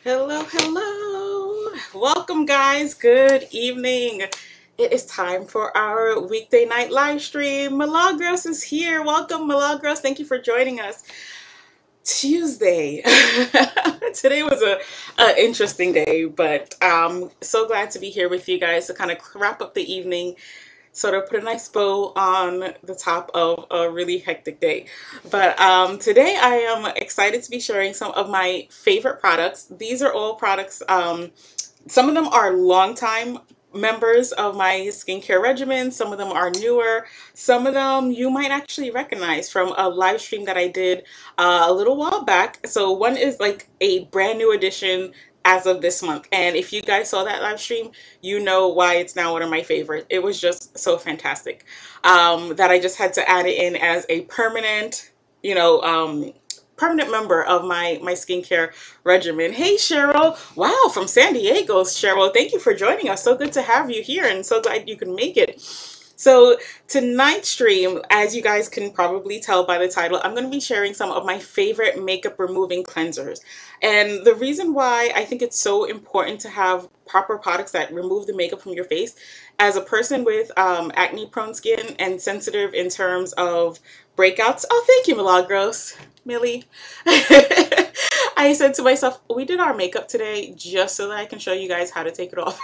Hello, hello. Welcome, guys. Good evening. It is time for our weekday night live stream. Milagros is here. Welcome, Milagros. Thank you for joining us. Tuesday. Today was a interesting day, but so glad to be here with you guys to kind of wrap up the evening, sort of put a nice bow on the top of a really hectic day. But today I am excited to be sharing some of my favorite products. These are all products, some of them are longtime members of my skincare regimen. Some of them are newer. Some of them you might actually recognize from a live stream that I did a little while back. So one is like a brand new addition as of this month. And if you guys saw that live stream, you know why it's now one of my favorites. It was just so fantastic that I just had to add it in as a permanent, permanent member of my skincare regimen. Hey Cheryl, wow, from San Diego, Cheryl, thank you for joining us. So good to have you here and so glad you can make it. So tonight's stream, as you guys can probably tell by the title, I'm going to be sharing some of my favorite makeup removing cleansers. And the reason why I think it's so important to have proper products that remove the makeup from your face, as a person with acne prone skin and sensitive in terms of breakouts. Oh, thank you, Milagros. Millie. I said to myself, we did our makeup today just so that I can show you guys how to take it off.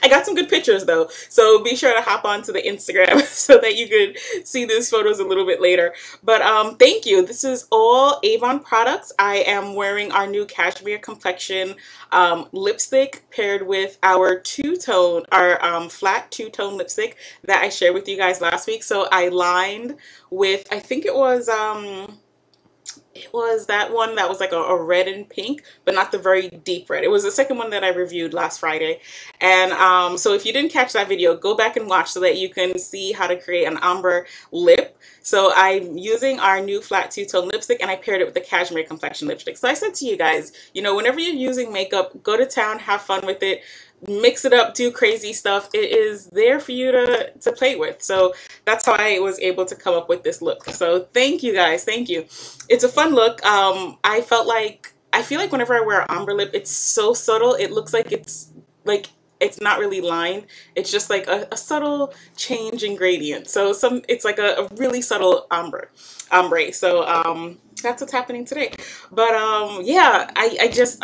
I got some good pictures though, so be sure to hop onto the Instagram so that you could see these photos a little bit later. But thank you. This is all Avon products. I am wearing our new Cashmere Complexion lipstick paired with our two-tone, our flat two-tone lipstick that I shared with you guys last week. So I lined with, I think it was that one that was like a red and pink, but not the very deep red. It was the second one that I reviewed last Friday. And so if you didn't catch that video, go back and watch so that you can see how to create an ombre lip. So I'm using our new flat two-tone lipstick and I paired it with the Cashmere Complexion lipstick. So I said to you guys, you know, whenever you're using makeup, go to town, have fun with it. Mix it up, do crazy stuff. It is there for you to play with. So that's how I was able to come up with this look. So thank you guys, thank you. It's a fun look. I feel like whenever I wear an ombre lip, it's so subtle. It looks like it's not really lined. It's just like a subtle change in gradient. So it's like a really subtle ombre. So that's what's happening today. But yeah, I just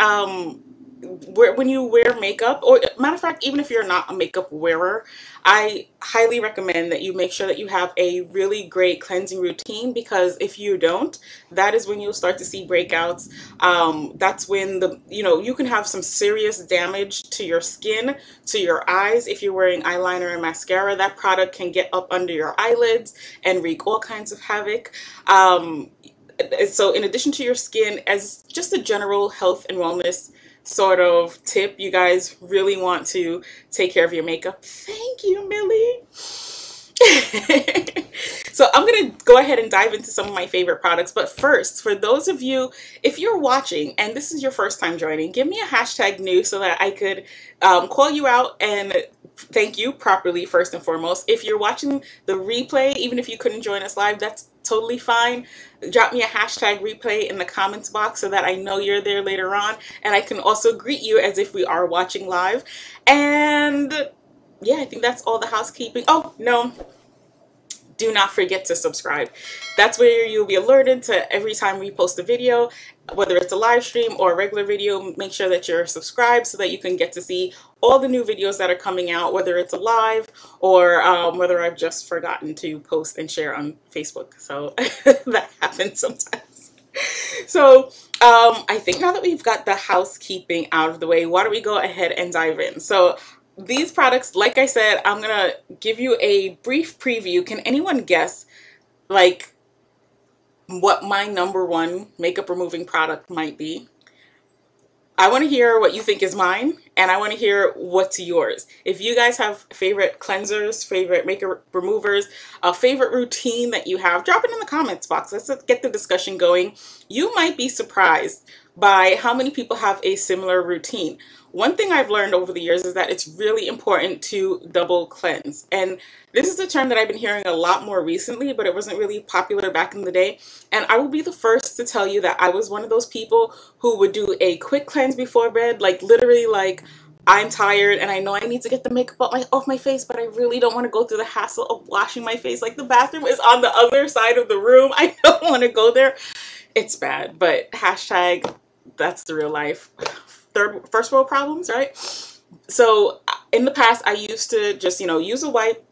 when you wear makeup, or matter of fact, even if you're not a makeup wearer, I highly recommend that you make sure that you have a really great cleansing routine, because if you don't, that is when you'll start to see breakouts. That's when you can have some serious damage to your skin, to your eyes. If you're wearing eyeliner and mascara, that product can get up under your eyelids and wreak all kinds of havoc. So in addition to your skin, as just a general health and wellness sort of tip, you guys really want to take care of your makeup. Thank you, Millie. So I'm gonna go ahead and dive into some of my favorite products, but first, for those of you, if you're watching and this is your first time joining, give me a hashtag new so that I could call you out and thank you properly first and foremost. If you're watching the replay, even if you couldn't join us live, that's totally fine. Drop me a hashtag replay in the comments box so that I know you're there later on, and I can also greet you as if we are watching live. And yeah, I think that's all the housekeeping. Oh no, do not forget to subscribe. That's where you'll be alerted to every time we post a video, whether it's a live stream or a regular video. Make sure that you're subscribed so that you can get to see all the new videos that are coming out, whether it's a live or whether I've just forgotten to post and share on Facebook. So that happens sometimes. So I think now that we've got the housekeeping out of the way, why don't we go ahead and dive in? So these products, like I said, I'm gonna give you a brief preview. Can anyone guess like what my #1 makeup removing product might be? I want to hear what you think is mine, and I want to hear what's yours. If you guys have favorite cleansers, favorite makeup removers, a favorite routine that you have, drop it in the comments box. Let's get the discussion going. You might be surprised by how many people have a similar routine. One thing I've learned over the years is that it's really important to double cleanse. And this is a term that I've been hearing a lot more recently, but it wasn't really popular back in the day. And I will be the first to tell you that I was one of those people who would do a quick cleanse before bed, like literally like I'm tired and I know I need to get the makeup off my face, but I really don't want to go through the hassle of washing my face. Like the bathroom is on the other side of the room. I don't want to go there. It's bad, but hashtag that's the real life. First world problems, right? So in the past, I used to just, use a wipe,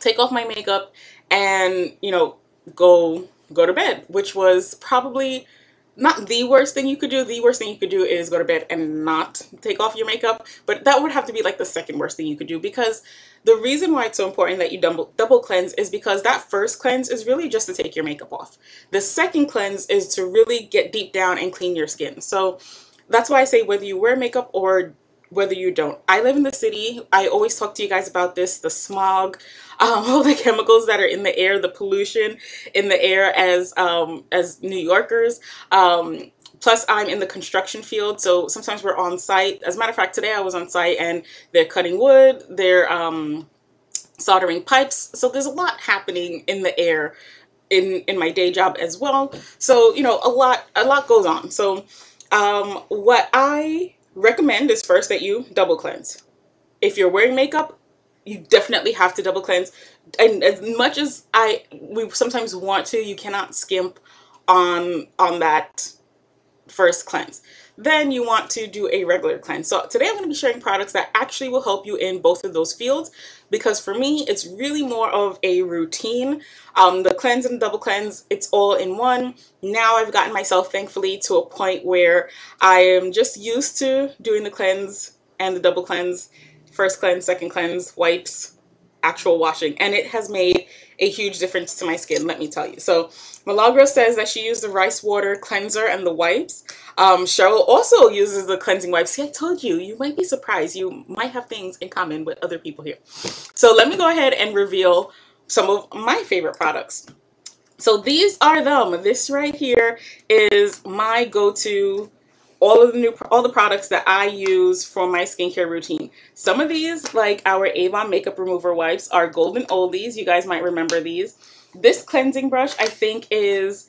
take off my makeup, and, go to bed, which was probably not the worst thing you could do. The worst thing you could do is go to bed and not take off your makeup, but that would have to be like the second worst thing you could do, because the reason why it's so important that you double cleanse is because that first cleanse is really just to take your makeup off. The second cleanse is to really get deep down and clean your skin. So that's why I say whether you wear makeup or whether you don't. I live in the city. I always talk to you guys about this, the smog, all the chemicals that are in the air, the pollution in the air as New Yorkers. Plus, I'm in the construction field, so sometimes we're on site. As a matter of fact, today I was on site and they're cutting wood, they're soldering pipes. So there's a lot happening in the air in my day job as well. So, a lot goes on. So what I recommend is first that you double cleanse. If you're wearing makeup, you definitely have to double cleanse. And as much as we sometimes want to, you cannot skimp on that first cleanse. Then you want to do a regular cleanse. So today I'm going to be sharing products that actually will help you in both of those fields, because for me it's really more of a routine. The cleanse and double cleanse, it's all in one. Now I've gotten myself thankfully to a point where I am just used to doing the cleanse and the double cleanse, first cleanse, second cleanse, wipes, actual washing, and it has made a huge difference to my skin, let me tell you. So Milagros says that she used the rice water cleanser and the wipes. Cheryl also uses the cleansing wipes. See, I told you, you might be surprised. You might have things in common with other people here. So let me go ahead and reveal some of my favorite products. So these are them. This right here is my go-to, all the products that I use for my skincare routine. Some of these, like our Avon makeup remover wipes, are golden oldies. You guys might remember these. This cleansing brush, I think, is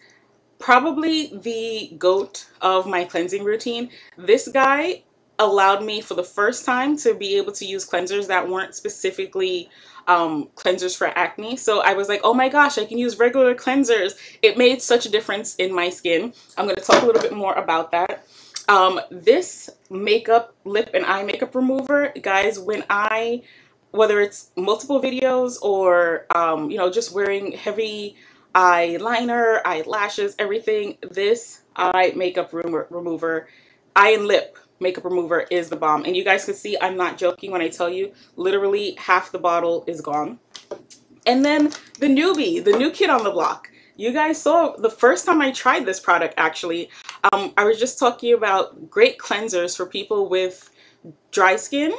probably the GOAT of my cleansing routine. This guy allowed me for the first time to be able to use cleansers that weren't specifically cleansers for acne. So I was like, oh my gosh, I can use regular cleansers. It made such a difference in my skin. I'm going to talk a little bit more about that. This makeup, lip and eye makeup remover, guys, whether it's multiple videos or, just wearing heavy eyeliner, eyelashes, everything, this eye makeup remover, eye and lip makeup remover is the bomb. And you guys can see I'm not joking when I tell you, literally half the bottle is gone. And then the newbie, the new kid on the block. You guys saw the first time I tried this product, actually. I was just talking about great cleansers for people with dry skin,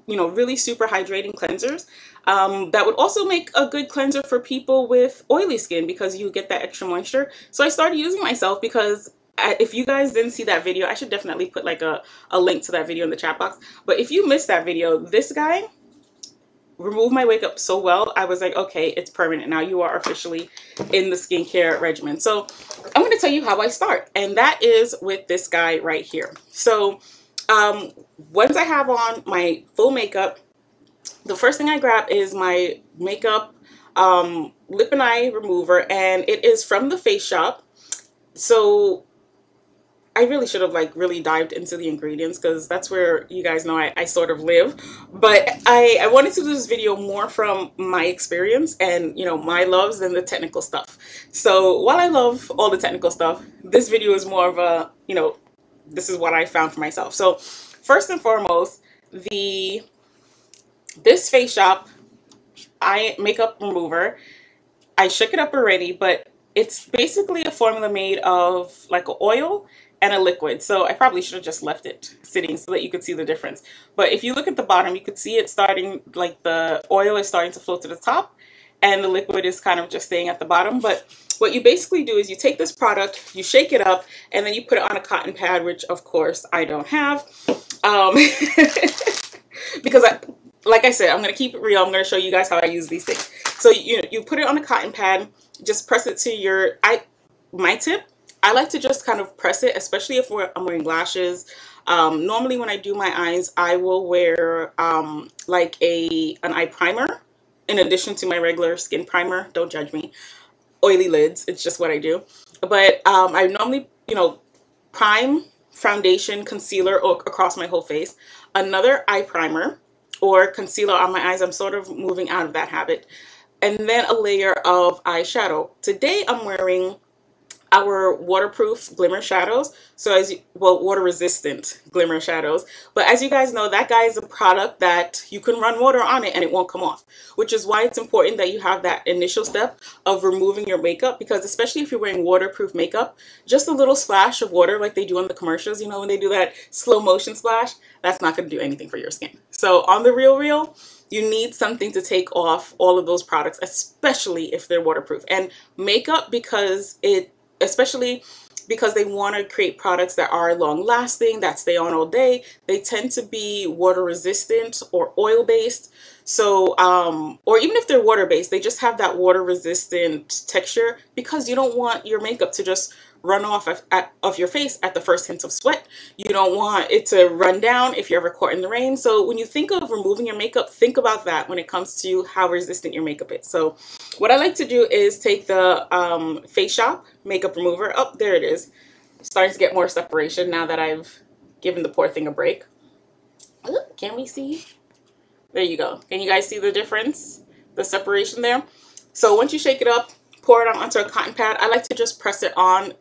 really super hydrating cleansers. That would also make a good cleanser for people with oily skin, because you get that extra moisture. So I started using myself, because if you guys didn't see that video, I should definitely put like a link to that video in the chat box. But if you missed that video, this guy removed my makeup so well, I was like, okay, it's permanent. Now you are officially in the skincare regimen. So I'm going to tell you how I start, and that is with this guy right here. So once I have on my full makeup, the first thing I grab is my makeup lip and eye remover, and it is from the Face Shop. So I really should have really dived into the ingredients, because that's where you guys know I sort of live. But I wanted to do this video more from my experience and, my loves than the technical stuff. So while I love all the technical stuff, this video is more of a, this is what I found for myself. So first and foremost, this Face Shop eye makeup remover, I shook it up already, but it's basically a formula made of like an oil and a liquid. So I probably should have just left it sitting so that you could see the difference. But if you look at the bottom, you could see it starting, like the oil is starting to flow to the top, and the liquid is kind of just staying at the bottom. But what you basically do is you take this product, you shake it up, and then you put it on a cotton pad, which of course I don't have. Because like I said, I'm going to keep it real. I'm going to show you guys how I use these things. So you put it on a cotton pad, just press it to your, my tip, I like to just kind of press it, especially if I'm wearing lashes. Normally when I do my eyes, I will wear like an eye primer in addition to my regular skin primer. Don't judge me. Oily lids, it's just what I do. But I normally, prime, foundation, concealer across my whole face, another eye primer or concealer on my eyes. I'm sort of moving out of that habit. And then a layer of eyeshadow. Today I'm wearing our waterproof glimmer shadows. So water resistant glimmer shadows. But as you guys know, that guy is a product that you can run water on it and it won't come off, which is why it's important that you have that initial step of removing your makeup, because especially if you're wearing waterproof makeup, just a little splash of water like they do in the commercials, when they do that slow motion splash, that's not going to do anything for your skin. So on the real, you need something to take off all of those products, especially if they're waterproof. And makeup, especially because they want to create products that are long lasting, that stay on all day, they tend to be water resistant or oil based. So, or even if they're water based, they just have that water resistant texture, because you don't want your makeup to just run off of your face at the first hint of sweat. You don't want it to run down if you're ever caught in the rain. So when you think of removing your makeup, think about that when it comes to how resistant your makeup is. So what I like to do is take the Face Shop makeup remover. Oh, there it is. Starting to get more separation now that I've given the poor thing a break. Ooh, can we see? There you go. Can you guys see the difference? The separation there? So once you shake it up, pour it onto a cotton pad. I like to just press it on,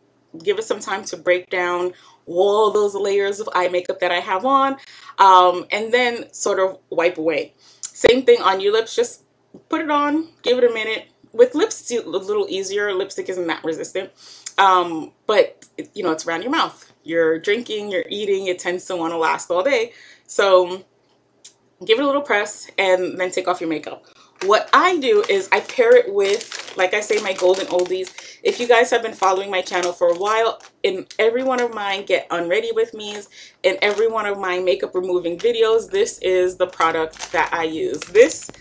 give it some time to break down all those layers of eye makeup that I have on, and then sort of wipe away. Same thing on your lips. Just put it on, give it a minute. With lips, it's a little easier. Lipstick isn't that resistant, but it's around your mouth. You're drinking, you're eating, it tends to want to last all day. So give it a little press and then take off your makeup. What I do is I pair it with, like I say, my golden oldies. If you guys have been following my channel for a while, in every one of mine Get Unready with me's, in every one of my makeup removing videos, this is the product that I use. This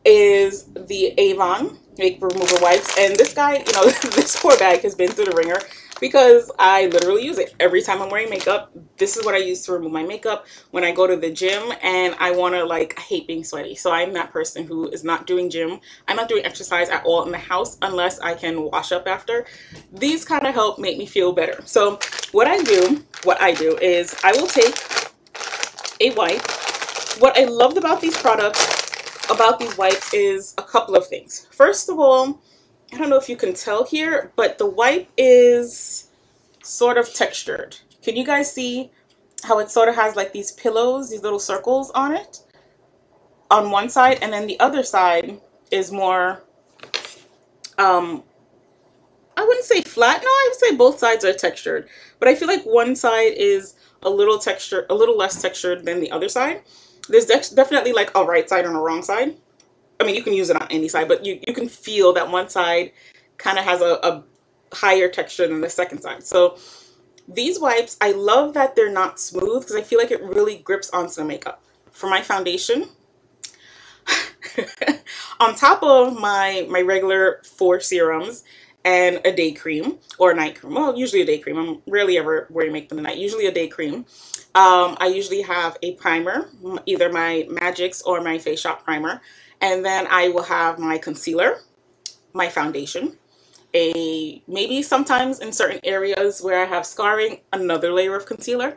is the Avon makeup remover wipes, and this guy, this poor bag has been through the ringer because I literally use it every time I'm wearing makeup. This is what I use to remove my makeup when I go to the gym and I want to, I hate being sweaty. So I'm that person who is not doing gym. I'm not doing exercise at all in the house unless I can wash up after. These kind of help make me feel better. So what I do is I will take a wipe. What I loved about these products, about these wipes, is a couple of things. First of all, I don't know if you can tell here, but the wipe is sort of textured. Can you guys see how it sort of has like these pillows, these little circles on it on one side, and then the other side is more, I wouldn't say flat. No, I would say both sides are textured, but I feel like one side is a little less textured than the other side. There's definitely like a right side and a wrong side. I mean, you can use it on any side, but you can feel that one side kind of has a higher texture than the second side. So these wipes, I love that they're not smooth because I feel like it really grips onto the makeup. For my foundation, on top of my regular 4 serums and a day cream or a night cream, well, usually a day cream. I'm rarely ever wearing makeup in the night, usually a day cream. I usually have a primer, either my Magic's or my Face Shop primer. And then I will have my concealer, my foundation, maybe sometimes in certain areas where I have scarring, another layer of concealer,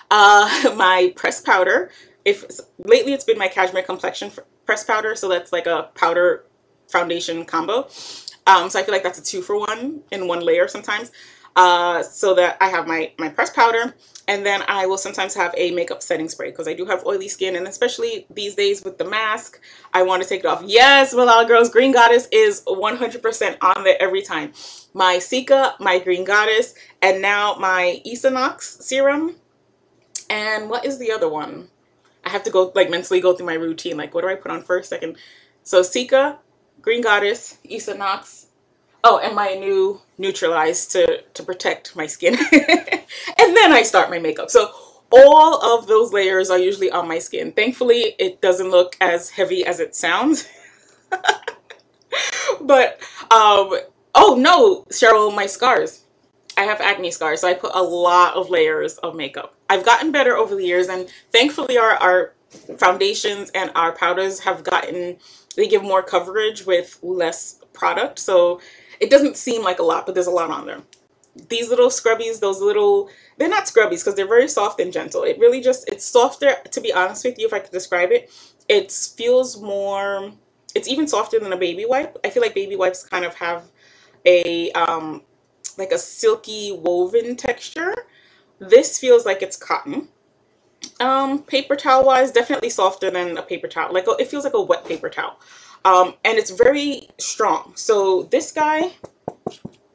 my pressed powder. Lately it's been my Cashmere Complexion pressed powder, so that's like a powder foundation combo. So I feel like that's a 2-for-1 in one layer sometimes. So that I have my pressed powder, and then I will sometimes have a makeup setting spray because I do have oily skin, and especially these days with the mask, I want to take it off. Yes, Malala Girls, Green Goddess is 100% on there every time. My Cica, my Green Goddess, and now my Equinox serum. And what is the other one? I have to go mentally go through my routine. Like, what do I put on first, second? So Cica, Green Goddess, Issa Knox. Oh, and my new Neutralize to protect my skin. And then I start my makeup. So all of those layers are usually on my skin. Thankfully, it doesn't look as heavy as it sounds. But, oh no, Cheryl, my scars. I have acne scars, so I put a lot of layers of makeup. I've gotten better over the years, and thankfully our foundations and our powders have gotten, they give more coverage with less product, so it doesn't seem like a lot, but there's a lot on there. These little scrubbies, those little, they're not scrubbies because they're very soft and gentle. It really just, it's softer, to be honest with you, if I could describe it. It feels more, it's even softer than a baby wipe. I feel like baby wipes kind of have a, like a silky woven texture. This feels like it's cotton. Paper towel wise, definitely softer than a paper towel. Like it feels like a wet paper towel. And it's very strong. So this guy,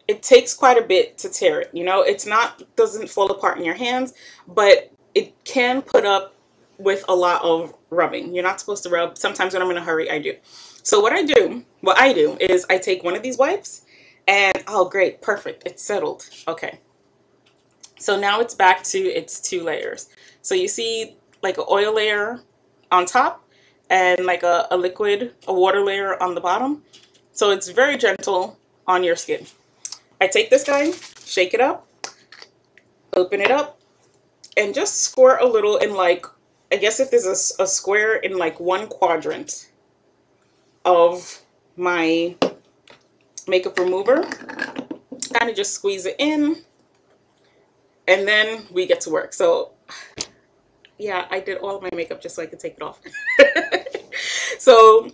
it takes quite a bit to tear it. You know, it's not, doesn't fall apart in your hands, but it can put up with a lot of rubbing. You're not supposed to rub. Sometimes when I'm in a hurry, I do. So what I do is I take one of these wipes and, oh great, perfect, it's settled. Okay. So now it's back to its 2 layers. So you see like an oil layer on top and like a water layer on the bottom. So it's very gentle on your skin. I take this guy, shake it up, open it up, and just squirt a little in like, I guess if there's a square in like 1 quadrant of my makeup remover, kind of just squeeze it in, and then we get to work. So yeah, I did all of my makeup just so I could take it off. So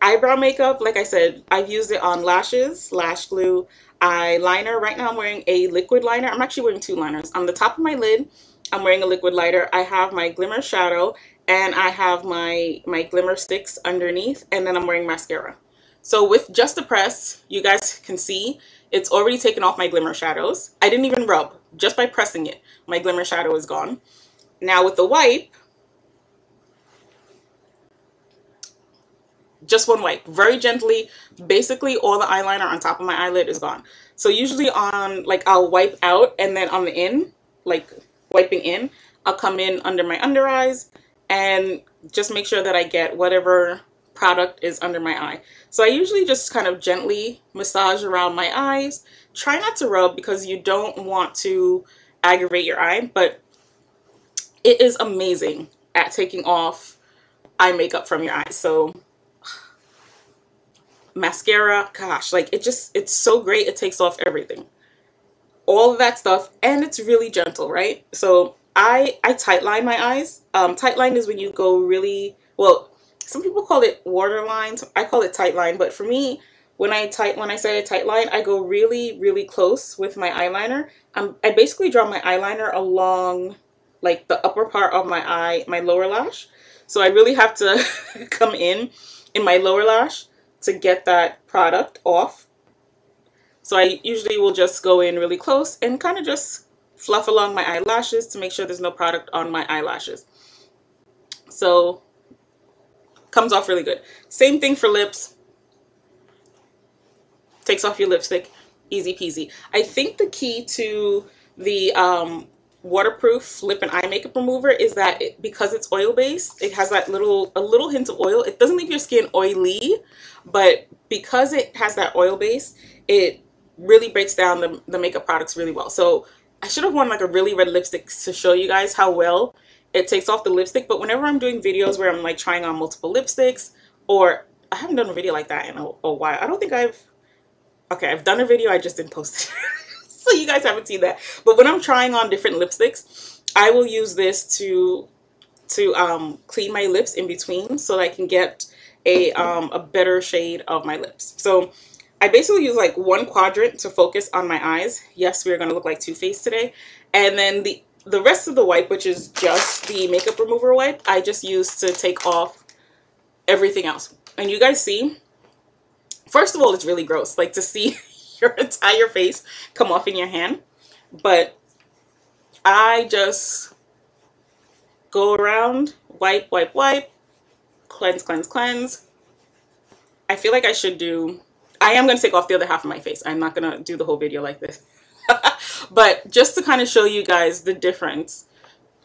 eyebrow makeup, like I said, I've used it on lashes, lash glue, eyeliner. Right now I'm wearing a liquid liner. I'm actually wearing 2 liners. On the top of my lid, I'm wearing a liquid liner. I have my glimmer shadow and I have my glimmer sticks underneath, and then I'm wearing mascara. So with just a press, you guys can see it's already taken off my glimmer shadows. I didn't even rub. Just by pressing it, my glimmer shadow is gone. Now with the wipe, just 1 wipe, very gently, basically all the eyeliner on top of my eyelid is gone. So usually on, like, I'll wipe out, and then on the in, like wiping in, I'll come in under my under eyes and just make sure that I get whatever product is under my eye. So I usually just kind of gently massage around my eyes. Try not to rub because you don't want to aggravate your eye, but it is amazing at taking off eye makeup from your eyes. So mascara, gosh, like it's so great. It takes off everything, all of that stuff, and it's really gentle, right? So I tightline my eyes. Tightline is when you go really, well, some people call it waterline. I call it tightline, but for me, when I say a tightline, I go really, really close with my eyeliner. I basically draw my eyeliner along like the upper part of my eye, my lower lash. So I really have to come in my lower lash to get that product off. So I usually will just go in really close and kind of just fluff along my eyelashes to make sure there's no product on my eyelashes. So comes off really good. Same thing for lips. Takes off your lipstick, easy peasy. I think the key to the waterproof lip and eye makeup remover is that because it's oil based, it has that a little hint of oil. It doesn't leave your skin oily, but because it has that oil base, it really breaks down the makeup products really well. So I should have worn like a really red lipstick to show you guys how well it takes off the lipstick. But whenever I'm doing videos where I'm like trying on multiple lipsticks, or I haven't done a video like that in a while. I don't think I've done a video, I just didn't post it. So you guys haven't seen that. But when I'm trying on different lipsticks, I will use this to clean my lips in between so that I can get a better shade of my lips. So I basically use like 1 quadrant to focus on my eyes. Yes, we're going to look like Two-Face today. And then the rest of the wipe, which is just the makeup remover wipe, I just use to take off everything else. And you guys see, first of all, it's really gross, like to see your entire face come off in your hand. But I just go around, wipe, wipe, wipe, cleanse, cleanse, cleanse. I feel like I should do, I am going to take off the other half of my face. I'm not going to do the whole video like this. But just to kind of show you guys the difference,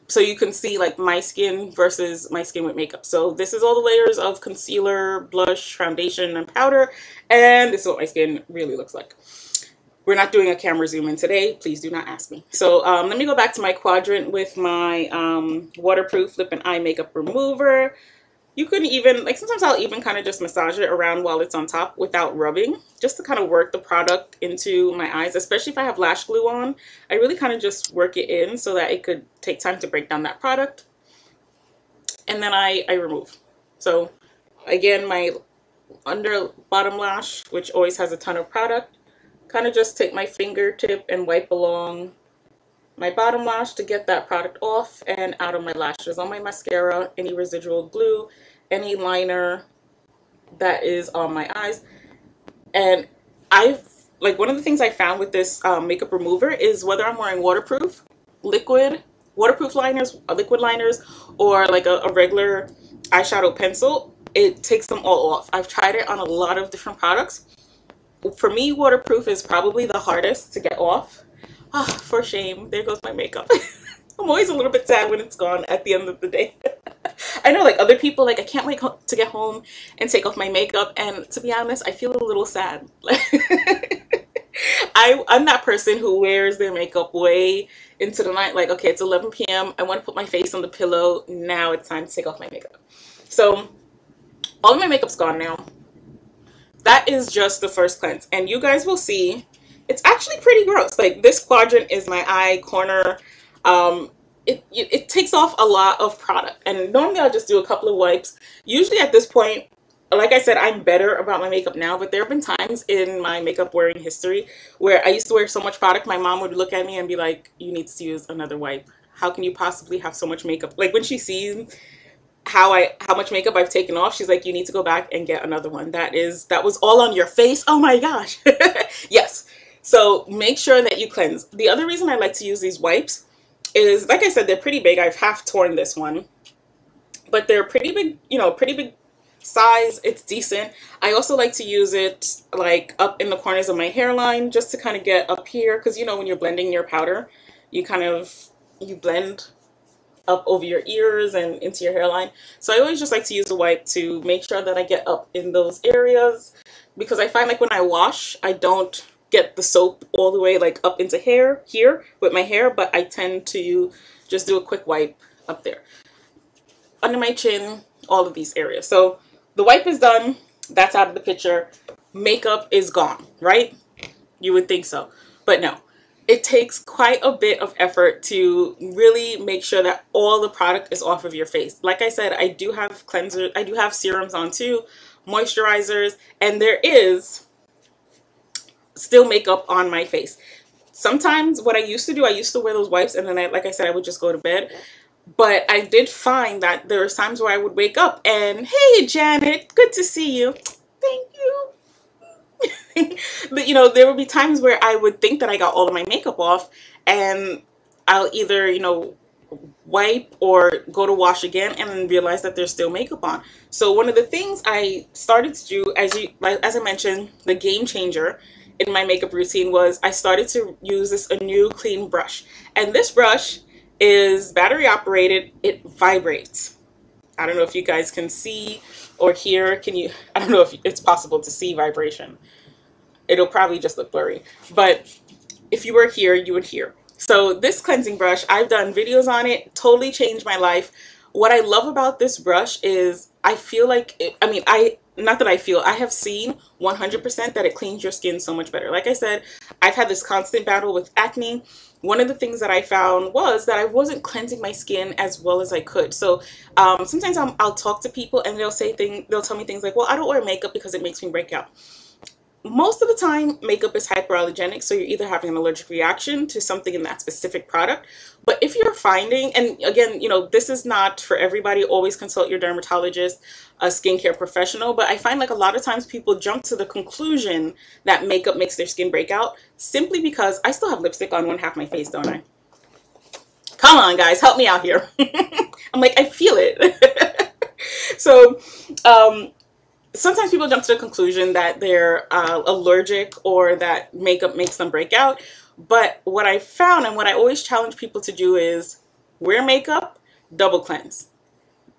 so you can see like my skin versus my skin with makeup. So this is all the layers of concealer, blush, foundation, and powder. And this is what my skin really looks like. We're not doing a camera zoom in today. Please do not ask me. So let me go back to my quadrant with my waterproof lip and eye makeup remover. You can even, like, sometimes I'll even kind of just massage it around while it's on top without rubbing, just to kind of work the product into my eyes, especially if I have lash glue on. I really kind of just work it in so that it could take time to break down that product. And then I remove. So again, my under bottom lash, which always has a ton of product, kind of just take my fingertip and wipe along my bottom lash to get that product off and out of my lashes. On my mascara, any residual glue, any liner that is on my eyes. And like, one of the things I found with this makeup remover is whether I'm wearing waterproof liners, liquid liners, or like a regular eyeshadow pencil, it takes them all off. I've tried it on a lot of different products. For me, waterproof is probably the hardest to get off. Ah, for shame. There goes my makeup. I'm always a little bit sad when it's gone at the end of the day. I know, like, other people, like, I can't wait to get home and take off my makeup. And to be honest, I feel a little sad. I'm that person who wears their makeup way into the night. Like, okay, it's 11 p.m. I want to put my face on the pillow. Now it's time to take off my makeup. So all of my makeup's gone now. That is just the first cleanse. And you guys will see, it's actually pretty gross. Like, this quadrant is my eye corner. It takes off a lot of product. And normally I'll just do a couple of wipes. Usually at this point, like I said, I'm better about my makeup now. But there have been times in my makeup wearing history where I used to wear so much product, my mom would look at me and be like, you need to use another wipe. How can you possibly have so much makeup? Like, when she sees how much makeup I've taken off, she's like, you need to go back and get another one. That was all on your face. Oh my gosh. Yes. So make sure that you cleanse. The other reason I like to use these wipes is, like I said, they're pretty big. I've half torn this one, but they're pretty big, you know, pretty big size. It's decent. I also like to use it like up in the corners of my hairline, just to kind of get up here, because, you know, when you're blending your powder, you blend up over your ears and into your hairline. So I always just like to use a wipe to make sure that I get up in those areas, because I find like when I wash, I don't get the soap all the way like up into here with my hair, but I tend to just do a quick wipe up there, under my chin, all of these areas. So the wipe is done. That's out of the picture. Makeup is gone, right? You would think so, but no. It takes quite a bit of effort to really make sure that all the product is off of your face. Like I said, I do have cleansers, I do have serums on too, moisturizers, and there is still makeup on my face. Sometimes what I used to do, I used to wear those wipes and then like I said, I would just go to bed. But I did find that there was times where I would wake up and, hey Janet, good to see you. Thank you. But, you know, there would be times where I would think that I got all of my makeup off, and I'll either, you know, wipe or go to wash again and then realize that there's still makeup on. So one of the things I started to do, as I mentioned, the game changer in my makeup routine was I started to use a new clean brush. And this brush is battery operated. It vibrates. I don't know if you guys can see or hear. I don't know if it's possible to see vibration. It'll probably just look blurry, but if you were here, you would hear. So this cleansing brush, I've done videos on it, totally changed my life. What I love about this brush is I feel like, I have seen 100% that it cleans your skin so much better. Like I said, I've had this constant battle with acne. One of the things that I found was that I wasn't cleansing my skin as well as I could. So sometimes I'll talk to people and they'll tell me things like, well, I don't wear makeup because it makes me break out. Most of the time, makeup is hyperallergenic, so you're either having an allergic reaction to something in that specific product. But if you're finding, and again, you know, this is not for everybody, always consult your dermatologist, a skincare professional, but I find like a lot of times people jump to the conclusion that makeup makes their skin break out simply because I still have lipstick on one half my face, don't I? Come on, guys, help me out here. I'm like, I feel it. So, sometimes people jump to the conclusion that they're allergic or that makeup makes them break out. But what I found and what I always challenge people to do is wear makeup, double cleanse.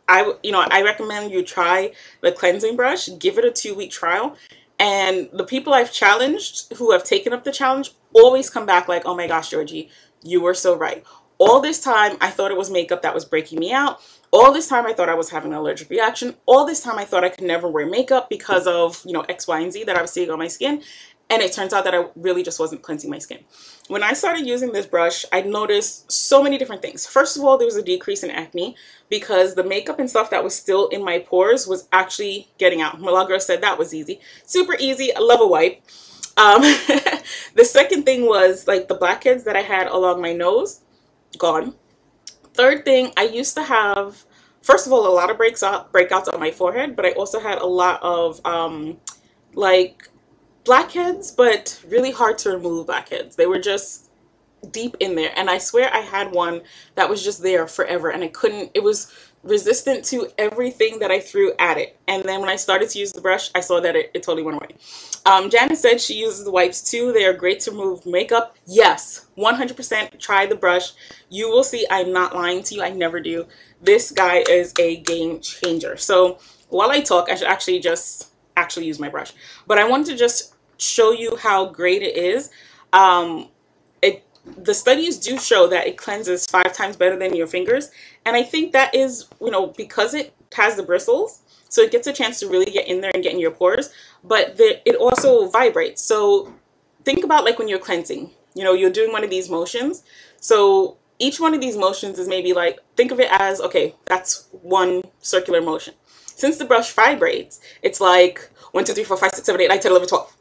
I recommend you try the cleansing brush, give it a 2-week trial. And the people I've challenged who have taken up the challenge always come back like, oh my gosh, Georgie, you were so right. All this time, I thought it was makeup that was breaking me out. All this time, I thought I was having an allergic reaction. All this time, I thought I could never wear makeup because of, X, Y, and Z that I was seeing on my skin. And it turns out that I really just wasn't cleansing my skin. When I started using this brush, I noticed so many different things. First of all, there was a decrease in acne because the makeup and stuff that was still in my pores was actually getting out. Milagros said that was easy. Super easy. I love a wipe. The second thing was like the blackheads that I had along my nose, gone. Third thing, I used to have, first of all, a lot of breakouts on my forehead, but I also had a lot of like blackheads, but really hard to remove blackheads. They were just deep in there. And I swear I had one that was just there forever and it was resistant to everything that I threw at it. And then when I started to use the brush, I saw that it totally went away. Janice said she uses the wipes too. They are great to remove makeup. Yes, 100% try the brush. You will see I'm not lying to you. I never do. This guy is a game changer. So while I talk, I should actually use my brush. But I wanted to just show you how great it is. The studies do show that it cleanses 5 times better than your fingers. And I think that is, because it has the bristles, so it gets a chance to really get in there and get in your pores, but it also vibrates. So think about like when you're cleansing, you're doing one of these motions. So each one of these motions is maybe like, think of it as, okay, that's one circular motion. Since the brush vibrates, it's like 1, 2, 3, 4, 5, 6, 7, 8, 9, 10, 11, 12.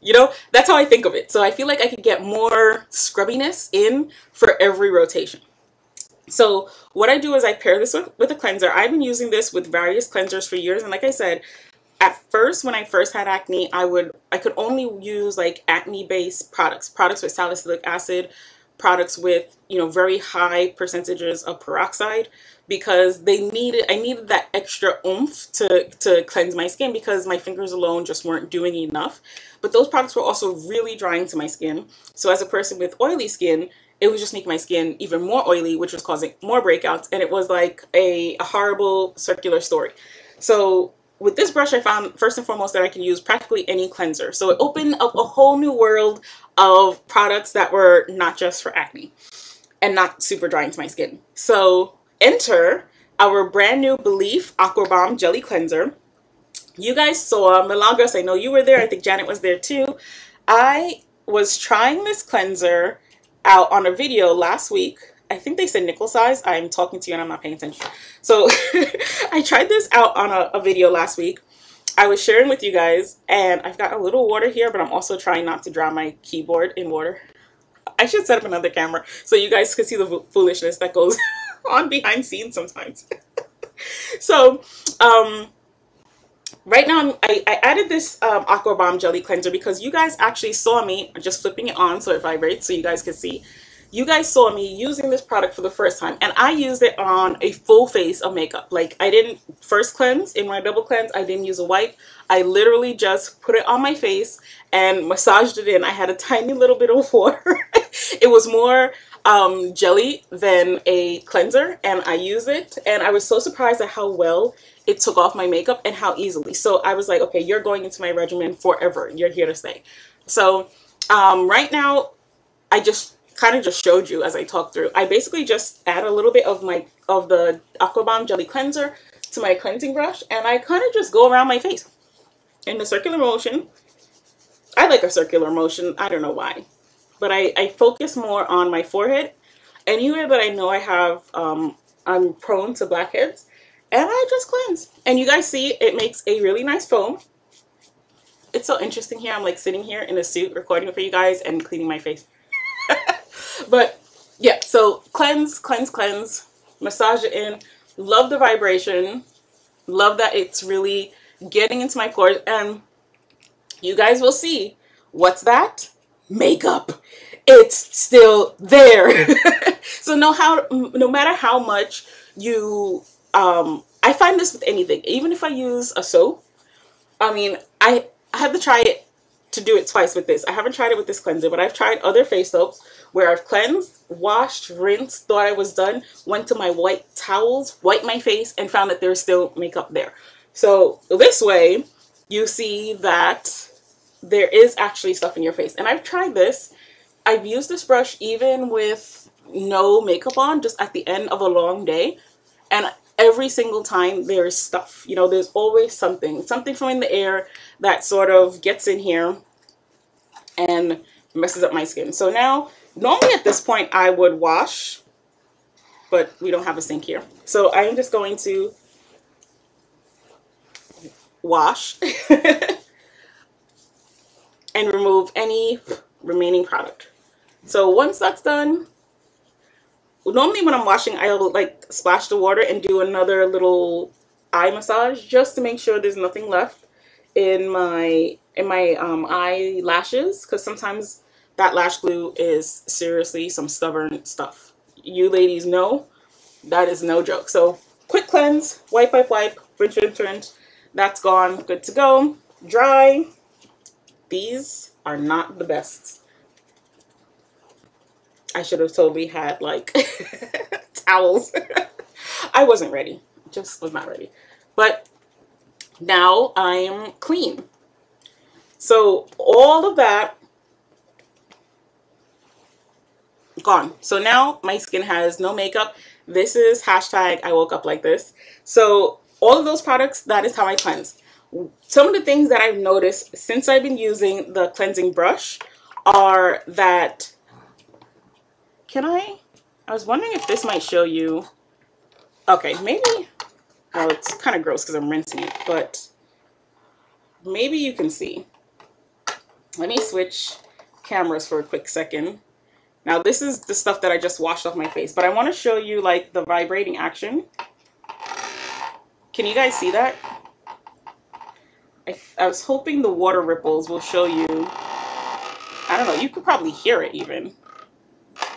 That's how I think of it. So I feel like I could get more scrubbiness in for every rotation. So what I do is I pair this with a cleanser. I've been using this with various cleansers for years. And like I said, at first, when I first had acne, I could only use like acne-based products with salicylic acid, products with, very high percentages of peroxide, because I needed that extra oomph to cleanse my skin because my fingers alone just weren't doing enough. But those products were also really drying to my skin. So as a person with oily skin, it was just making my skin even more oily, which was causing more breakouts. And it was like a horrible circular story. So with this brush, I found first and foremost that I can use practically any cleanser. So it opened up a whole new world of products that were not just for acne and not super drying to my skin. So enter our brand new Belief Aqua Bomb Jelly Cleanser. You guys saw Milagros. I know you were there. I think Janet was there too. I was trying this cleanser out on a video last week. I think they said nickel size. I'm talking to you and I'm not paying attention. So I tried this out on a video last week. I was sharing with you guys, and I've got a little water here, but I'm also trying not to drown my keyboard in water. I should set up another camera so you guys can see the foolishness that goes on behind scenes sometimes. So right now I added this Aqua Bomb Jelly Cleanser because you guys actually saw me just flipping it on so it vibrates so you guys can see. You guys saw me using this product for the first time, and I used it on a full face of makeup. Like, I didn't first cleanse in my double cleanse. I didn't use a wipe. I literally just put it on my face and massaged it in. I had a tiny little bit of water. It was more jelly than a cleanser, and I used it, and I was so surprised at how well it took off my makeup and how easily. So I was like, okay, you're going into my regimen forever. You're here to stay. So right now, I just kind of just showed you as I talked through. I basically just add a little bit of the Aqua Bomb Jelly Cleanser to my cleansing brush, and I kind of just go around my face in the circular motion. I like a circular motion. I don't know why, but I focus more on my forehead, anywhere that I know I have I'm prone to blackheads, and I just cleanse. And you guys see it makes a really nice foam. It's so interesting here. I'm like sitting here in a suit recording for you guys and cleaning my face. But yeah, so cleanse, cleanse, cleanse, massage it in. Love the vibration. Love that it's really getting into my pores. And you guys will see, what's that? Makeup. It's still there. So no matter how much you, I find this with anything, even if I use a soap, I mean, I had to try it to do it twice with this. I haven't tried it with this cleanser, but I've tried other face soaps where I've cleansed, washed, rinsed, thought I was done, went to my white towels, wiped my face, and found that there's still makeup there. So this way, you see that there is actually stuff in your face. And I've tried this. I've used this brush even with no makeup on, just at the end of a long day. And every single time there's stuff, you know, there's always something from in the air that sort of gets in here and messes up my skin. So now, normally at this point I would wash, but we don't have a sink here. So I am just going to wash and remove any remaining product. So once that's done, normally when I'm washing, I'll like splash the water and do another little eye massage just to make sure there's nothing left in my eyelashes, because sometimes that lash glue is seriously some stubborn stuff. You ladies know that is no joke. So quick cleanse, wipe, rinse, rinse, rinse. That's gone, good to go. Dry. These are not the best. I should have totally had like towels. I wasn't ready, just was not ready. But now I am clean. So all of that gone. So now my skin has no makeup. This is hashtag I woke up like this. So all of those products, that is how I cleanse. Some of the things that I've noticed since I've been using the cleansing brush are that, I was wondering if this might show you. Okay, maybe, well, it's kind of gross because I'm rinsing it, but maybe you can see. Let me switch cameras for a quick second. Now this is the stuff that I just washed off my face, but I want to show you like the vibrating action. Can you guys see that? I was hoping the water ripples will show you. I don't know, you could probably hear it even.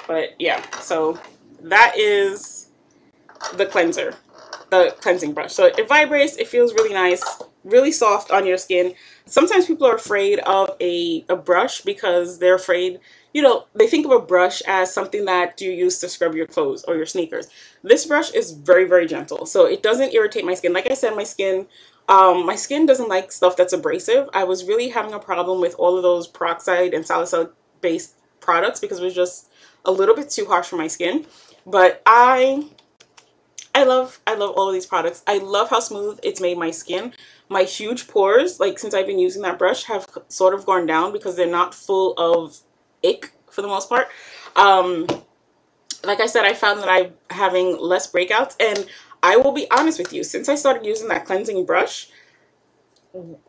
But yeah, so that is the cleanser, the cleansing brush. So it vibrates, it feels really nice, really soft on your skin. Sometimes people are afraid of a brush because they're afraid, you know, they think of a brush as something that you use to scrub your clothes or your sneakers. This brush is very, very gentle, so it doesn't irritate my skin. Like I said, my skin doesn't like stuff that's abrasive. I was really having a problem with all of those peroxide and salicylic based products because it was just a little bit too harsh for my skin. But I love all of these products. I love how smooth it's made my skin. My huge pores, like since I've been using that brush, have sort of gone down because they're not full of ick for the most part. Like I said, I found that I'm having less breakouts, and I will be honest with you, since I started using that cleansing brush,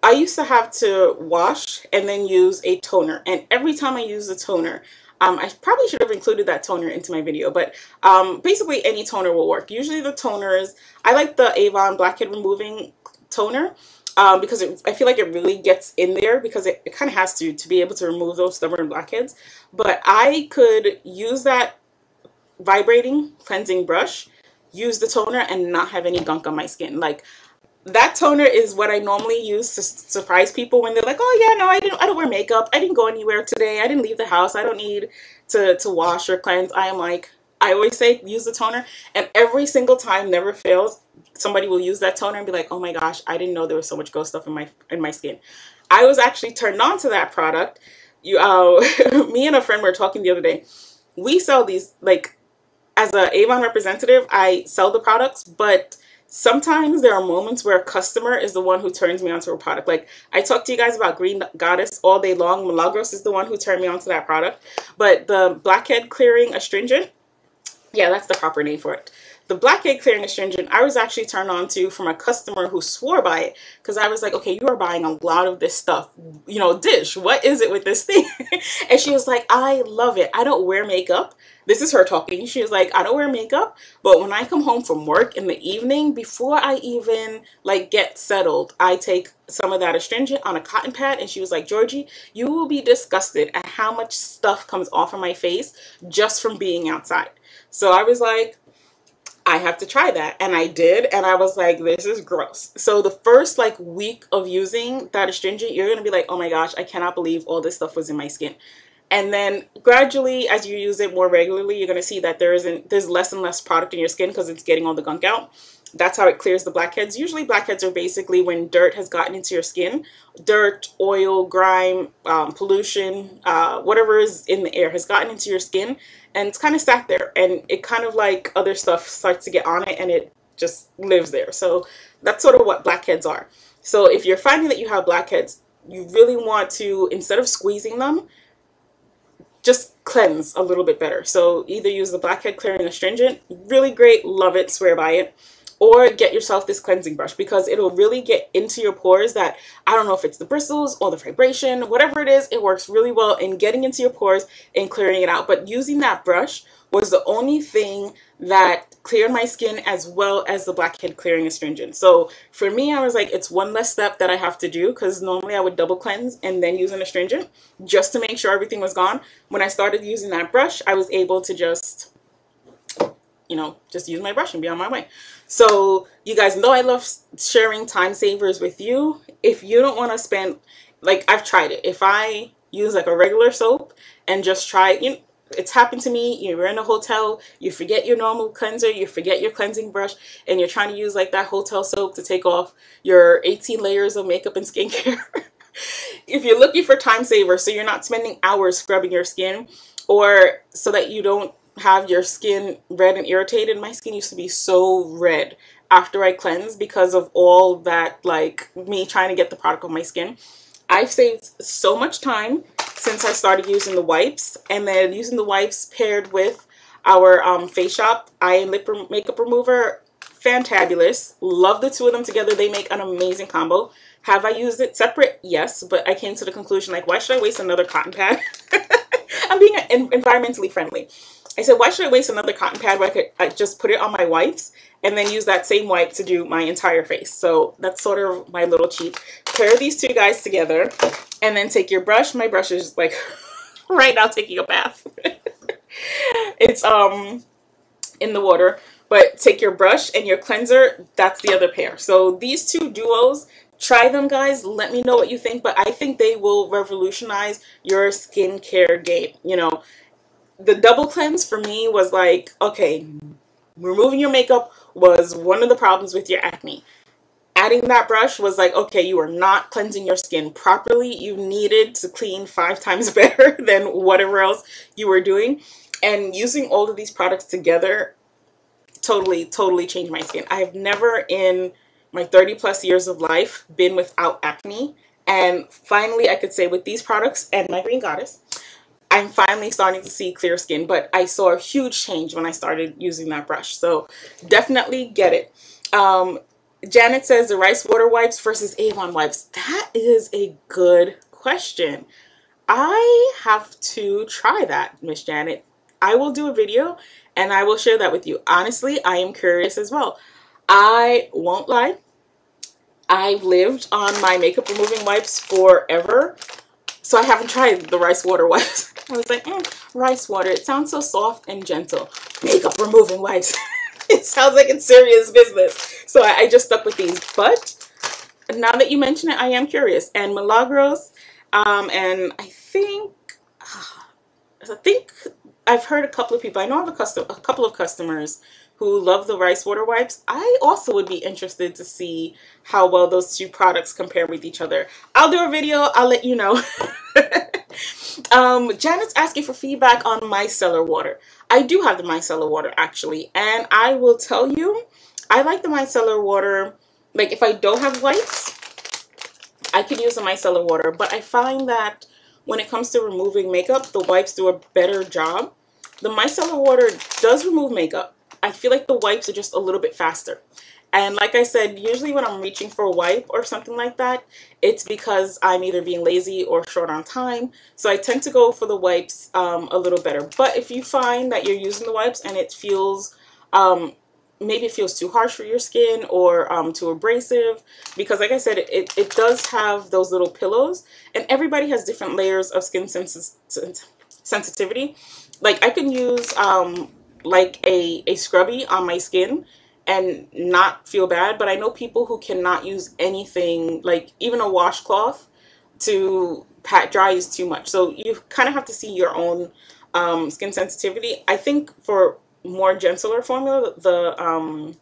I used to have to wash and then use a toner, and every time I use the toner, I probably should have included that toner into my video, but basically any toner will work. Usually the toners, I like the Avon Blackhead Removing Toner because I feel like it really gets in there, because it kind of has to be able to remove those stubborn blackheads. But I could use that vibrating cleansing brush, use the toner, and not have any gunk on my skin. Like, that toner is what I normally use to surprise people when they're like, oh yeah, no, I don't wear makeup, I didn't go anywhere today, I didn't leave the house, I don't need to wash or cleanse. I am like, I always say use the toner, and every single time, never fails, somebody will use that toner and be like, oh my gosh, I didn't know there was so much ghost stuff in my skin. I was actually turned on to that product. Me and a friend were talking the other day. We sell these, like, as an Avon representative, I sell the products, but sometimes there are moments where a customer is the one who turns me onto a product. Like, I talk to you guys about Green Goddess all day long. Milagros is the one who turned me onto that product. But the Blackhead Clearing Astringent, yeah, that's the proper name for it. The Blackhead Clearing Astringent, I was actually turned on to from a customer who swore by it, because I was like, okay, you are buying a lot of this stuff. You know, Dish, what is it with this thing? And she was like, I love it. I don't wear makeup. This is her talking. She was like, I don't wear makeup, but when I come home from work in the evening, before I even like get settled, I take some of that astringent on a cotton pad. And she was like, Georgie, you will be disgusted at how much stuff comes off of my face just from being outside. So I was like, I have to try that. And I did, and I was like, this is gross. So the first like week of using that astringent, you're gonna be like, oh my gosh, I cannot believe all this stuff was in my skin. And then gradually, as you use it more regularly, you're going to see that there's less and less product in your skin because it's getting all the gunk out. That's how it clears the blackheads. Usually blackheads are basically when dirt has gotten into your skin. Dirt, oil, grime, pollution, whatever is in the air has gotten into your skin, and it's kind of sat there, and it kind of like other stuff starts to get on it and it just lives there. So that's sort of what blackheads are. So if you're finding that you have blackheads, you really want to, instead of squeezing them, just cleanse a little bit better. So either use the blackhead clearing astringent, really great, love it, swear by it, or get yourself this cleansing brush because it'll really get into your pores. That, I don't know if it's the bristles or the vibration, whatever it is, it works really well in getting into your pores and clearing it out. But using that brush was the only thing that cleared my skin as well as the blackhead clearing astringent. So for me, I was like, it's one less step that I have to do, because normally I would double cleanse and then use an astringent just to make sure everything was gone. When I started using that brush, I was able to just, you know, just use my brush and be on my way. So you guys know I love sharing time savers with you. If you don't want to spend, like, I've tried it. If I use like a regular soap and just try, you know, it's happened to me. You're in a hotel, you forget your normal cleanser, you forget your cleansing brush, and you're trying to use like that hotel soap to take off your 18 layers of makeup and skincare. If you're looking for time saver, so you're not spending hours scrubbing your skin, or so that you don't have your skin red and irritated. My skin used to be so red after I cleansed because of all that, like me trying to get the product on my skin. I've saved so much time since I started using the wipes, and then using the wipes paired with our Face Shop eye and lip makeup remover. Fantabulous. Love the two of them together. They make an amazing combo. Have I used it separate? Yes, but I came to the conclusion, like, why should I waste another cotton pad? I'm being environmentally friendly. I said, why should I waste another cotton pad where I could just put it on my wipes and then use that same wipe to do my entire face? So that's sort of my little cheat. Pair these two guys together and then take your brush. My brush is like right now taking a bath. It's in the water. But take your brush and your cleanser. That's the other pair. So these two duos, try them, guys. Let me know what you think. But I think they will revolutionize your skincare game. You know, the double cleanse for me was like, okay, removing your makeup was one of the problems with your acne. Adding that brush was like, okay, you are not cleansing your skin properly. You needed to clean 5 times better than whatever else you were doing. And using all of these products together totally changed my skin. I have never in my 30+ years of life been without acne. And finally, I could say with these products and my Green Goddess, I'm finally starting to see clear skin. But I saw a huge change when I started using that brush. So definitely get it. Janet says the rice water wipes versus Avon wipes. That is a good question. I have to try that, Miss Janet. I will do a video and I will share that with you. Honestly, I am curious as well. I won't lie. I've lived on my makeup removing wipes forever. So I haven't tried the rice water wipes. I was like, rice water. It sounds so soft and gentle. Makeup removing wipes. It sounds like it's serious business. So I just stuck with these. But now that you mention it, I am curious. And Milagros, and I think I've heard a couple of people. I know I have a couple of customers who love the rice water wipes. I also would be interested to see how well those two products compare with each other. I'll do a video. I'll let you know. Janet's asking for feedback on micellar water. I do have the micellar water actually, and I will tell you, I like the micellar water. Like if I don't have wipes, I could use the micellar water, but I find that when it comes to removing makeup, the wipes do a better job. The micellar water does remove makeup. I feel like the wipes are just a little bit faster. And like I said, usually when I'm reaching for a wipe or something like that, it's because I'm either being lazy or short on time. So I tend to go for the wipes a little better. But if you find that you're using the wipes and it feels, maybe it feels too harsh for your skin or too abrasive, because like I said, it does have those little pillows, and everybody has different layers of skin sensitivity. Like I can use like a scrubby on my skin and not feel bad, but I know people who cannot use anything, like even a washcloth to pat dry is too much. So you kind of have to see your own skin sensitivity. I think for more gentler formula, the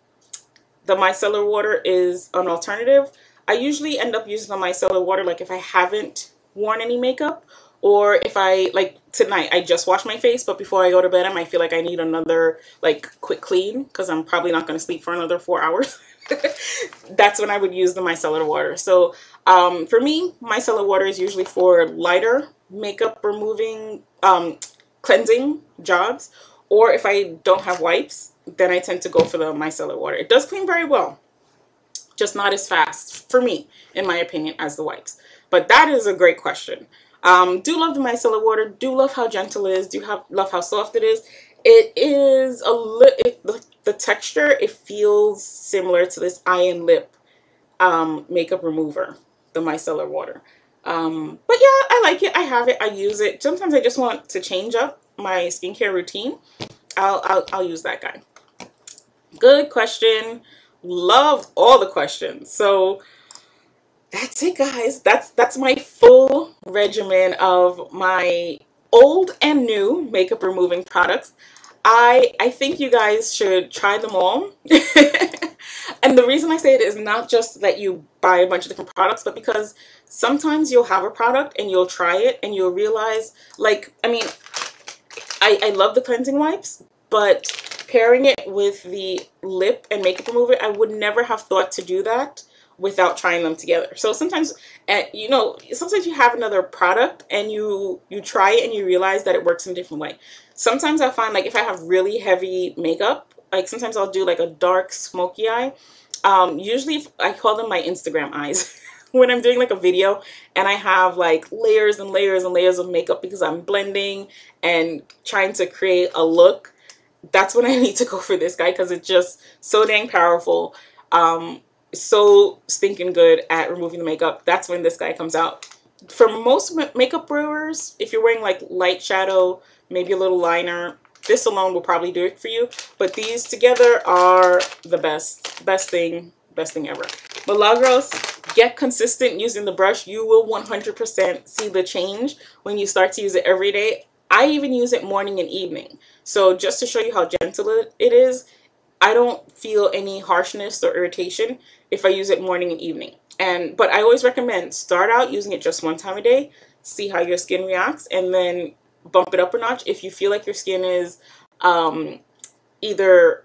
micellar water is an alternative. I usually end up using the micellar water like if I haven't worn any makeup, or if I, like tonight, I just washed my face, but before I go to bed, I might feel like I need another like quick clean because I'm probably not going to sleep for another 4 hours. That's when I would use the micellar water. So for me, micellar water is usually for lighter makeup removing, cleansing jobs, or if I don't have wipes, then I tend to go for the micellar water. It does clean very well, just not as fast for me, in my opinion, as the wipes. But that is a great question. Do love the micellar water. Do love how gentle it is. Love how soft it is. It is a little, the texture, it feels similar to this eye and lip makeup remover, the micellar water. But yeah, I like it. I have it. I use it. Sometimes I just want to change up my skincare routine. I'll use that guy. Good question. Loved all the questions. So that's it, guys. That's my full regimen of my old and new makeup removing products. I think you guys should try them all. And the reason I say it is not just that you buy a bunch of different products, but because sometimes you'll have a product and you'll try it and you'll realize, like, I mean, I love the cleansing wipes, but pairing it with the lip and makeup remover, I would never have thought to do that without trying them together. So sometimes, you know, sometimes you have another product and you try it and you realize that it works in a different way. Sometimes I find, like, if I have really heavy makeup, like sometimes I'll do like a dark smoky eye. Usually I call them my Instagram eyes. When I'm doing like a video and I have like layers and layers and layers of makeup because I'm blending and trying to create a look, that's when I need to go for this guy, because it's just so dang powerful. So stinking good at removing the makeup. That's when this guy comes out. For most makeup brewers, if you're wearing like light shadow, maybe a little liner, this alone will probably do it for you. But these together are the best thing ever. Milagros, get consistent using the brush. You will 100% see the change when you start to use it every day. I even use it morning and evening. So just to show you how gentle it is, I don't feel any harshness or irritation if I use it morning and evening. But I always recommend start out using it just one time a day, see how your skin reacts, and then bump it up a notch if you feel like your skin is either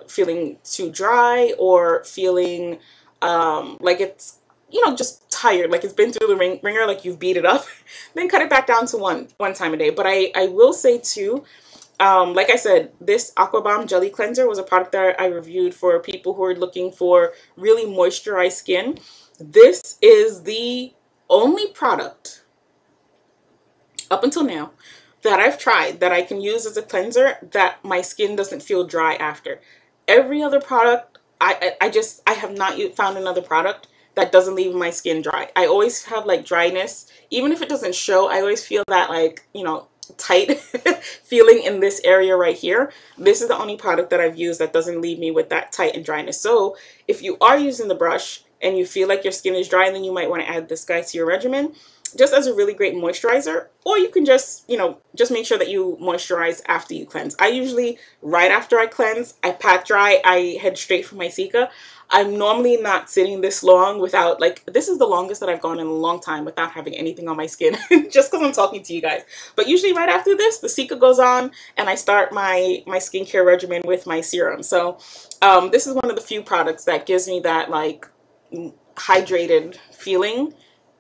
feeling too dry or feeling like it's, you know, just tired, like it's been through the ringer, like you've beat it up. Then cut it back down to one time a day. But I will say too, like I said, this Aqua Bomb Jelly Cleanser was a product that I reviewed for people who are looking for really moisturized skin. This is the only product up until now that I've tried that I can use as a cleanser that my skin doesn't feel dry after. Every other product, I have not found another product that doesn't leave my skin dry. I always have like dryness, even if it doesn't show. I always feel that, like, you know, tight feeling in this area right here. This is the only product that I've used that doesn't leave me with that tight and dryness. So if you are using the brush and you feel like your skin is dry, then you might want to add this guy to your regimen just as a really great moisturizer. Or you can just, you know, just make sure that you moisturize after you cleanse. I usually, right after I cleanse, I pat dry, I head straight for my Cica. I'm normally not sitting this long without, like, this is the longest that I've gone in a long time without having anything on my skin, just because I'm talking to you guys. But usually right after this, the Cica goes on and I start my skincare regimen with my serum. So this is one of the few products that gives me that, like, hydrated feeling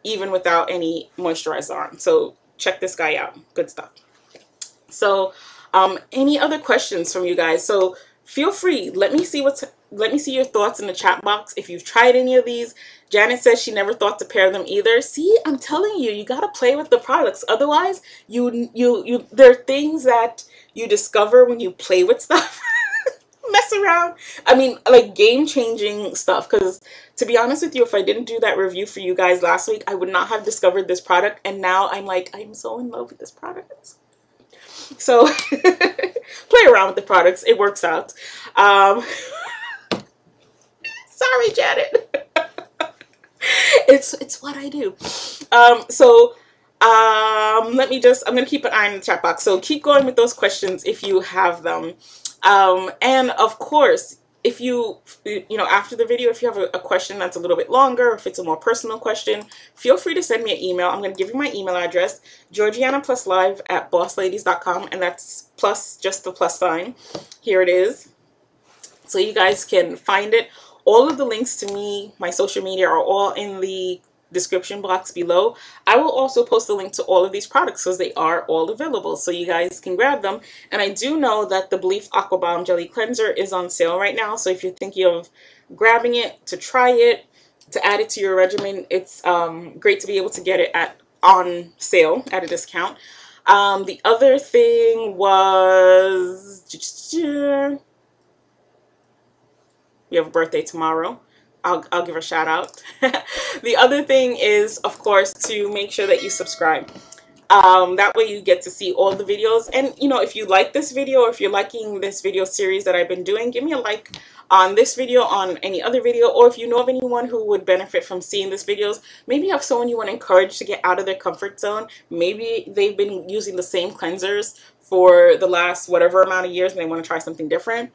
even without any moisturizer on. So check this guy out. Good stuff. So any other questions from you guys? So feel free, let me see your thoughts in the chat box if you've tried any of these. Janet says she never thought to pair them either. See, I'm telling you, you gotta play with the products. Otherwise, there are things that you discover when you play with stuff. Mess around. I mean, like, game-changing stuff. Because to be honest with you, if I didn't do that review for you guys last week, I would not have discovered this product. And now I'm like, I'm so in love with this product. So play around with the products. It works out. Sorry, Janet. It's what I do. Let me just, I'm going to keep an eye on the chat box. So keep going with those questions if you have them. And of course, if you know, after the video, if you have a question that's a little bit longer, if it's a more personal question, feel free to send me an email. I'm going to give you my email address, georgianapluslive@bossladies.com, and that's plus, just the plus sign. Here it is. So you guys can find it. All of the links to me, my social media, are all in the description box below. I will also post a link to all of these products because they are all available, so you guys can grab them. And I do know that the Belief Aqua Bomb Jelly Cleanser is on sale right now, so if you're thinking of grabbing it to try it, to add it to your regimen, it's great to be able to get it on sale at a discount. The other thing was, we have a birthday tomorrow. I'll give a shout out. The other thing is, of course, to make sure that you subscribe. That way you get to see all the videos. And, you know, if you like this video, or if you're liking this video series that I've been doing, give me a like on this video, on any other video, or if you know of anyone who would benefit from seeing these videos. Maybe you have someone you want to encourage to get out of their comfort zone. Maybe they've been using the same cleansers for the last whatever amount of years and they want to try something different.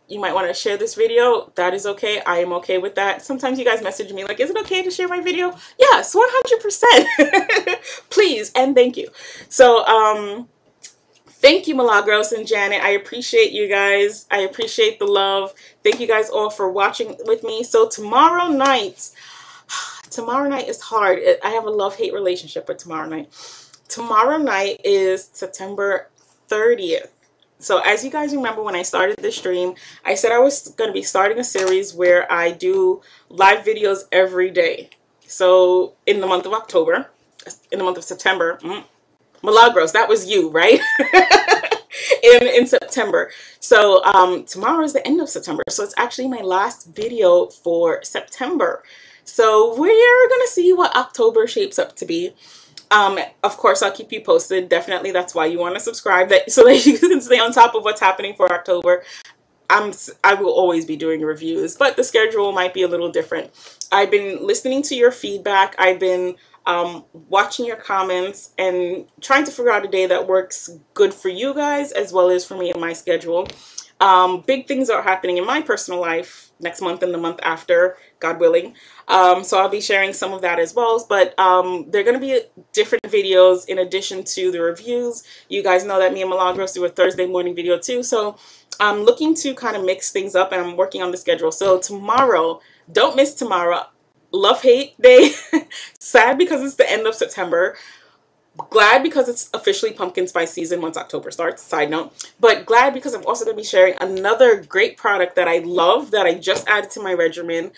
You might want to share this video. That is okay. I am okay with that. Sometimes you guys message me like, is it okay to share my video? Yes, 100%. Please and thank you. So thank you, Milagros and Janet. I appreciate you guys. I appreciate the love. Thank you guys all for watching with me. So tomorrow night is hard. I have a love-hate relationship with tomorrow night. Tomorrow night is September 30th. So as you guys remember, when I started this stream, I said I was going to be starting a series where I do live videos every day. So in the month of October, in the month of September, Milagros, that was you, right? in September. So tomorrow is the end of September. So it's actually my last video for September. So we're going to see what October shapes up to be. Of course, I'll keep you posted. Definitely, that's why you want to subscribe, so that you can stay on top of what's happening for October. I will always be doing reviews, but the schedule might be a little different. I've been listening to your feedback. I've been watching your comments and trying to figure out a day that works good for you guys as well as for me and my schedule. Big things are happening in my personal life next month and the month after, God willing. So I'll be sharing some of that as well. But they're going to be different videos in addition to the reviews. You guys know that me and Milagros do a Thursday morning video too. So I'm looking to kind of mix things up, and I'm working on the schedule. So tomorrow, don't miss tomorrow. Love-hate day. Sad because it's the end of September. Glad because it's officially pumpkin spice season once October starts, side note. But glad because I'm also going to be sharing another great product that I love, that I just added to my regimen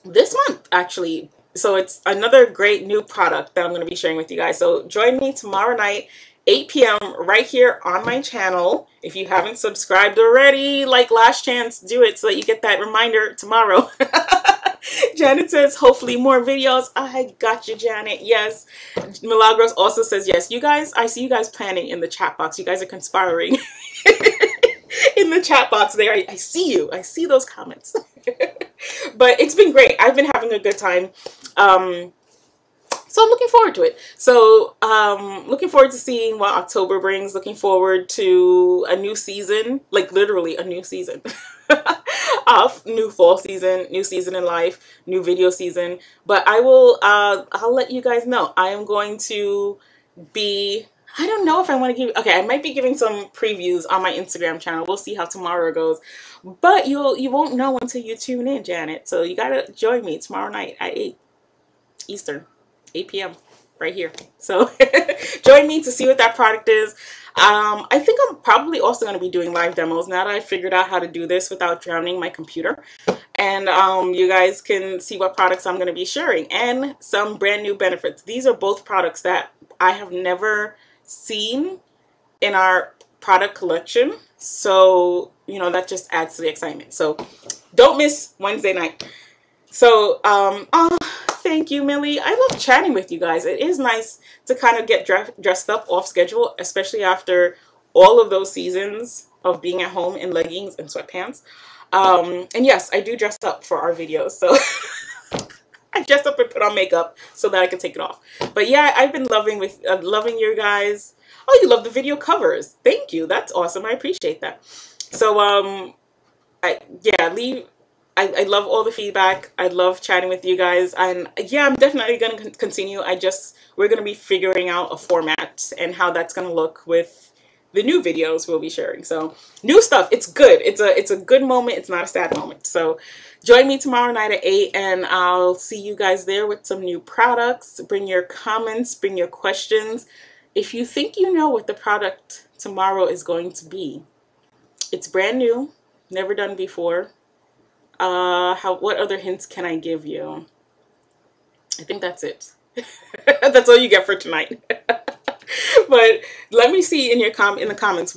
this month, actually. So it's another great new product that I'm going to be sharing with you guys. So join me tomorrow night, 8 p.m. right here on my channel. If you haven't subscribed already, like last chance, do it so that you get that reminder tomorrow. Janet says, hopefully more videos. I got you, Janet. Yes. Milagros also says, yes. You guys, I see you guys planning in the chat box. You guys are conspiring in the chat box there. I see you. I see those comments. But it's been great. I've been having a good time. So I'm looking forward to it. So looking forward to seeing what October brings. Looking forward to a new season, like literally a new season. New fall season, new season in life, new video season. But I will, I'll let you guys know. I am going to be, I don't know if I want to give, okay, I might be giving some previews on my Instagram channel. We'll see how tomorrow goes. But you won't know until you tune in, Janet. So you gotta join me tomorrow night at 8 Eastern. 8 p.m. right here. So join me to see what that product is. I think I'm probably also going to be doing live demos now that I figured out how to do this without drowning my computer. And you guys can see what products I'm going to be sharing and some brand new benefits. These are both products that I have never seen in our product collection. So, you know, that just adds to the excitement. So don't miss Wednesday night. So, thank you, Millie. I love chatting with you guys. It is nice to kind of get dressed up off schedule, especially after all of those seasons of being at home in leggings and sweatpants. And yes, I do dress up for our videos, so I dress up and put on makeup so that I can take it off. But yeah, I've been loving your guys. Oh, you love the video covers. Thank you. That's awesome. I appreciate that. So I love all the feedback. I love chatting with you guys, and yeah, I'm definitely going to continue. We're going to be figuring out a format and how that's going to look with the new videos we'll be sharing. So new stuff. It's good. It's a good moment. It's not a sad moment. So join me tomorrow night at 8, and I'll see you guys there with some new products. Bring your comments, bring your questions. If you think you know what the product tomorrow is going to be, it's brand new, never done before. What other hints can I give you? I think that's it. That's all you get for tonight. But let me see in the comments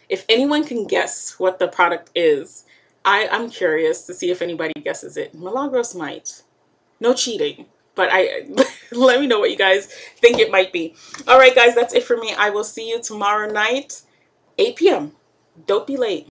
if anyone can guess what the product is. I'm curious to see if anybody guesses it. Milagros might. No cheating. But let me know what you guys think it might be. All right, guys, that's it for me. I will see you tomorrow night, 8 p.m. Don't be late.